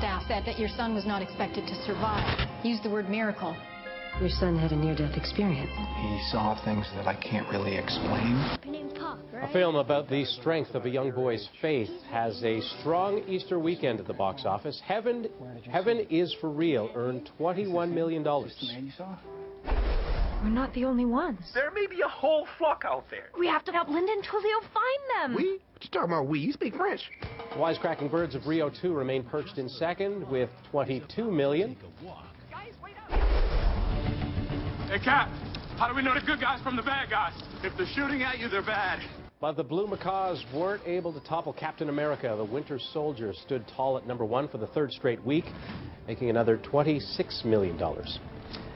staff said that your son was not expected to survive. Used the word miracle. Your son had a near-death experience. He saw things that I can't really explain. A film about the strength of a young boy's faith has a strong Easter weekend at the box office. Heaven is for Real earned $21 million. We're not the only ones. There may be a whole flock out there. We have to help Linda and Tulio find them. We? What you talking about, we? You speak French. Wisecracking Birds of Rio 2 remain perched in second with $22 million. Guys, wait up. Hey, Cap, how do we know the good guys from the bad guys? If they're shooting at you, they're bad. But the Blue Macaws weren't able to topple Captain America. The Winter Soldier stood tall at #1 for the third straight week, making another $26 million.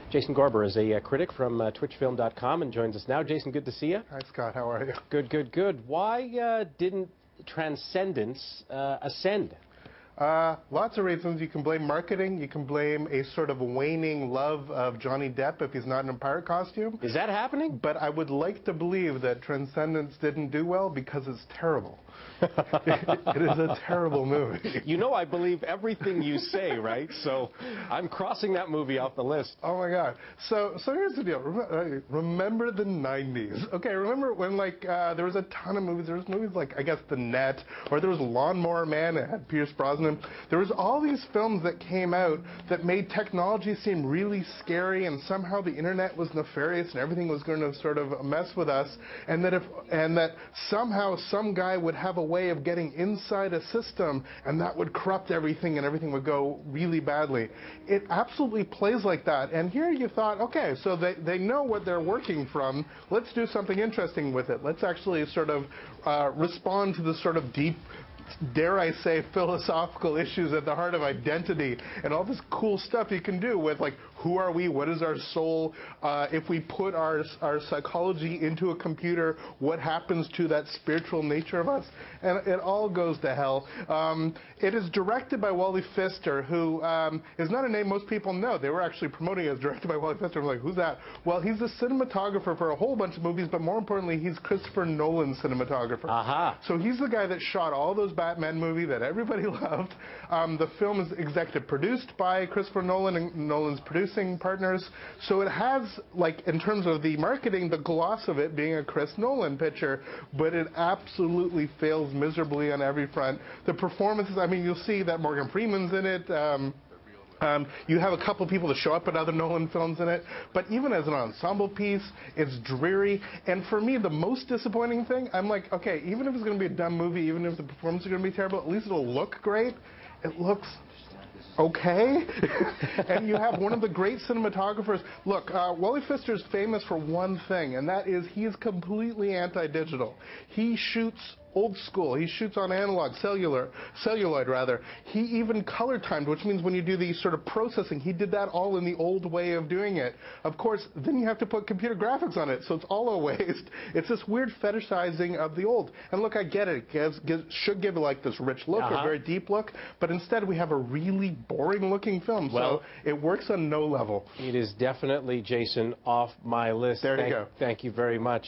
Jason Gorber is a critic from twitchfilm.com and joins us now. Jason, good to see you. Hi, Scott. How are you? Good, good, good. Why didn't Transcendence ascend? Lots of reasons. You can blame marketing. You can blame a sort of waning love of Johnny Depp if he's not in a pirate costume. Is that happening? But I would like to believe that Transcendence didn't do well because it's terrible. It is a terrible movie. You know I believe everything you say, right? So I'm crossing that movie off the list. Oh, my God. So here's the deal. Remember the 90s. Okay, remember when, like, there was a ton of movies. There was movies like, I guess, The Net, or there was Lawnmower Man. It had Pierce Brosnan. There was all these films that came out that made technology seem really scary, and somehow the internet was nefarious and everything was going to sort of mess with us, and that somehow some guy would have a way of getting inside a system and that would corrupt everything and everything would go really badly. It absolutely plays like that. And here you thought, okay, so they know what they're working from. Let's do something interesting with it. Let's actually sort of respond to the sort of deep, dare I say, philosophical issues at the heart of identity and all this cool stuff you can do with, like, who are we? What is our soul? If we put our psychology into a computer, what happens to that spiritual nature of us? And it all goes to hell. It is directed by Wally Pfister, who is not a name most people know. They were actually promoting it as directed by Wally Pfister. I'm like, who's that? Well, he's a cinematographer for a whole bunch of movies, but more importantly, he's Christopher Nolan's cinematographer. Aha. So he's the guy that shot all those Batman movies that everybody loved. The film is executive produced by Christopher Nolan and Nolan's producing partners. So it has, like, in terms of the marketing, the gloss of it being a Chris Nolan picture, but it absolutely fails miserably on every front. The performances, I mean, you'll see that Morgan Freeman's in it. You have a couple people that show up in other Nolan films in it, but even as an ensemble piece, it's dreary. And for me, the most disappointing thing, I'm like, okay, even if it's going to be a dumb movie, even if the performances are going to be terrible, at least it'll look great. It looks okay. And you have one of the great cinematographers. Look, Wally Pfister's famous for one thing, and that is he is completely anti-digital. He shoots old school. He shoots on analog, celluloid rather. He even color timed, which means when you do the sort of processing, he did that all in the old way of doing it. Of course, then you have to put computer graphics on it, so it's all a waste. It's this weird fetishizing of the old. And look, I get it. It should give like this rich look, a very deep look, but instead we have a really boring looking film. Well, so it works on no level. It is definitely, Jason, off my list. There you go. Thank you very much.